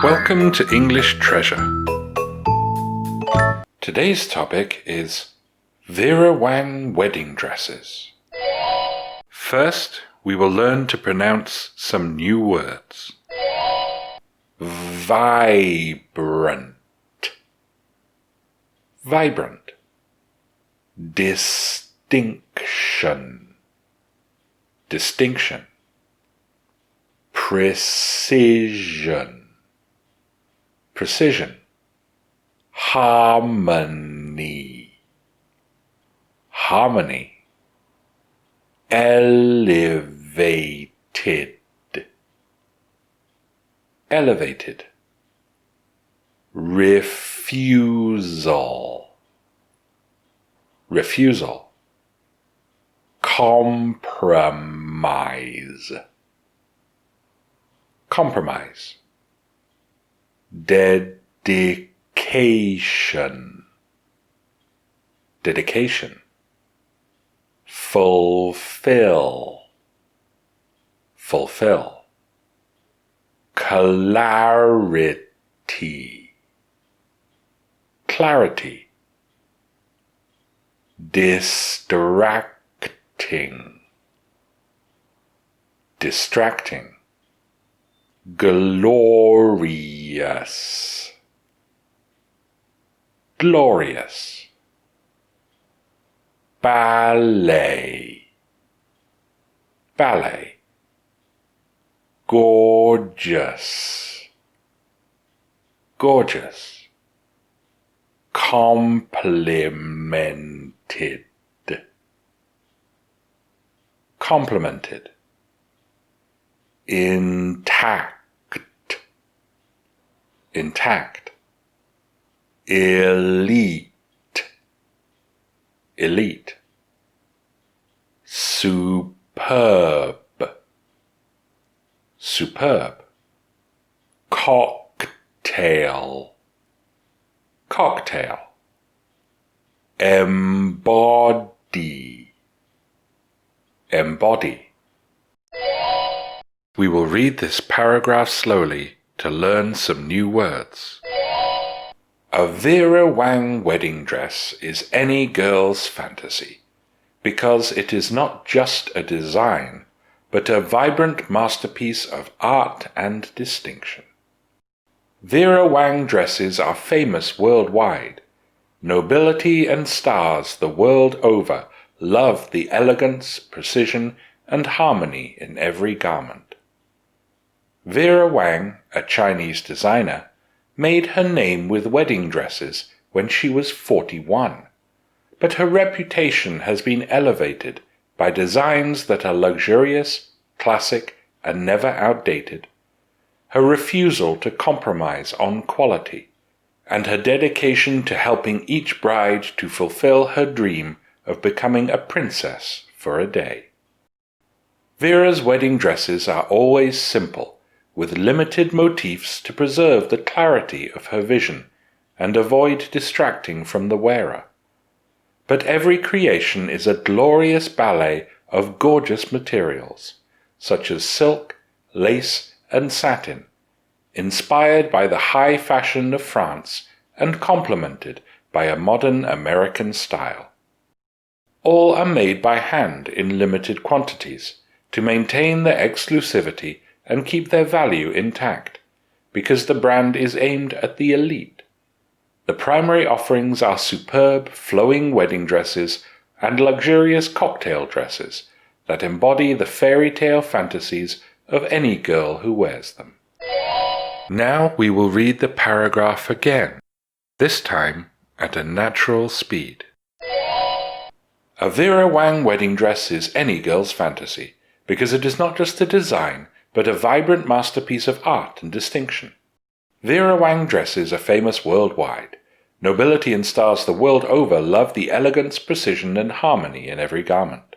Welcome to English Treasure. Today's topic is Vera Wang Wedding Dresses. First, we will learn to pronounce some new words. Vibrant. Vibrant. Distinction. Distinction. Precision. Precision. Harmony. Harmony. Elevated. Elevated. Refusal. Refusal. Compromise. Compromise. Dedication. Dedication. Fulfil. Fulfil. Clarity. Clarity. Distracting. Distracting. Glorious. Glorious. Ballet. Ballet. Gorgeous. Gorgeous. Complimented. Complimented. Intact. Intact. Elite. Elite. Superb. Superb. Cocktail. Cocktail. Embody. Embody. We will read this paragraph slowly to learn some new words. A Vera Wang wedding dress is any girl's fantasy, because it is not just a design, but a vibrant masterpiece of art and distinction. Vera Wang dresses are famous worldwide. Nobility and stars the world over love the elegance, precision, and harmony in every garment. Vera Wang, a Chinese designer, made her name with wedding dresses when she was 41, but her reputation has been elevated by designs that are luxurious, classic, and never outdated, her refusal to compromise on quality, and her dedication to helping each bride to fulfill her dream of becoming a princess for a day. Vera's wedding dresses are always simple, with limited motifs to preserve the clarity of her vision and avoid distracting from the wearer. But every creation is a glorious ballet of gorgeous materials, such as silk, lace, and satin, inspired by the high fashion of France and complemented by a modern American style. All are made by hand in limited quantities to maintain their exclusivity and keep their value intact, because the brand is aimed at the elite. The primary offerings are superb, flowing wedding dresses and luxurious cocktail dresses that embody the fairy tale fantasies of any girl who wears them. Now we will read the paragraph again, this time at a natural speed. A Vera Wang wedding dress is any girl's fantasy, because it is not just a design, but a vibrant masterpiece of art and distinction. Vera Wang dresses are famous worldwide. Nobility and stars the world over love the elegance, precision, and harmony in every garment.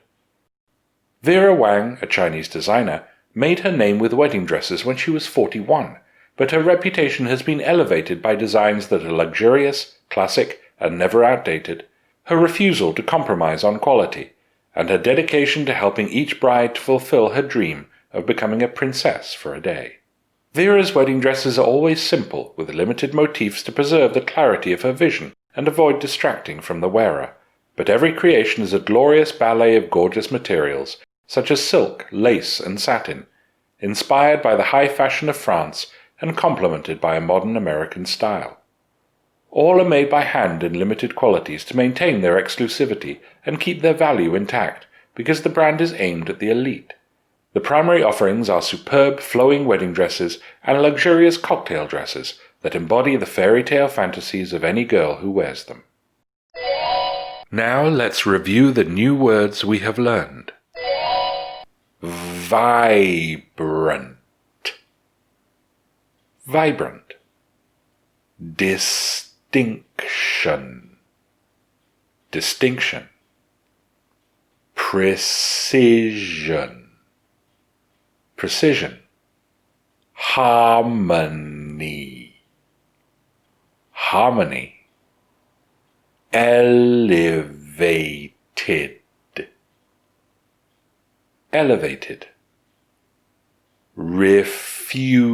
Vera Wang, a Chinese designer, made her name with wedding dresses when she was 41, but her reputation has been elevated by designs that are luxurious, classic, and never outdated, her refusal to compromise on quality, and her dedication to helping each bride to fulfill her dream of becoming a princess for a day. Vera's wedding dresses are always simple, with limited motifs to preserve the clarity of her vision and avoid distracting from the wearer. But every creation is a glorious ballet of gorgeous materials, such as silk, lace, and satin, inspired by the high fashion of France and complemented by a modern American style. All are made by hand in limited quantities to maintain their exclusivity and keep their value intact, because the brand is aimed at the elite. The primary offerings are superb flowing wedding dresses and luxurious cocktail dresses that embody the fairy tale fantasies of any girl who wears them. Now let's review the new words we have learned. Vibrant. Vibrant. Distinction. Distinction. Precision. Precision. Harmony. Harmony. Elevated. Elevated. Refusal.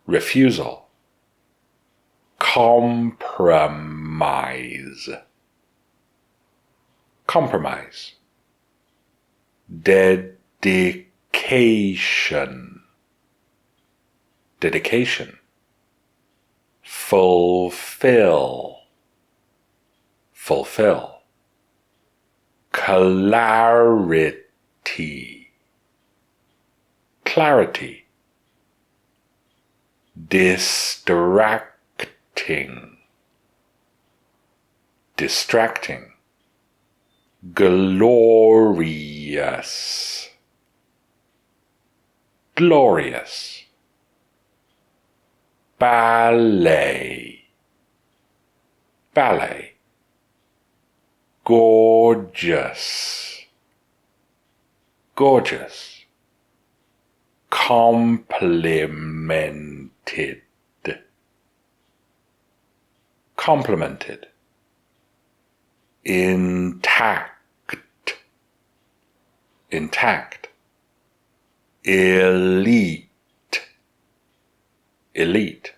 Refusal. Compromise. Compromise. Dedication. Dedication. Fulfil. Fulfil. Clarity. Clarity. Distracting. Distracting. Glorious. Glorious. Ballet. Ballet. Gorgeous. Gorgeous. Complimented. Complimented. Intact. Intact. Elite. Elite.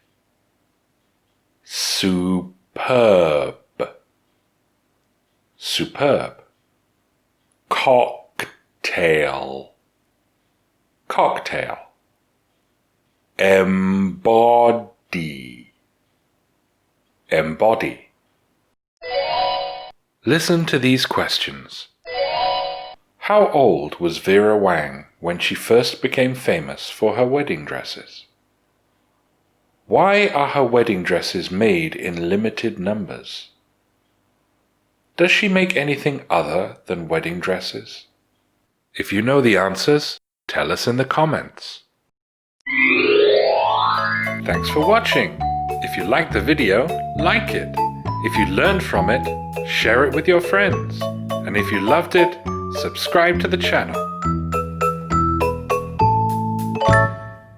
Superb. Superb. Cocktail. Cocktail. Embody. Embody. Listen to these questions. How old was Vera Wang when she first became famous for her wedding dresses? Why are her wedding dresses made in limited numbers? Does she make anything other than wedding dresses? If you know the answers, tell us in the comments. Thanks for watching. If you liked the video, like it. If you learned from it, share it with your friends. And if you loved it, subscribe to the channel.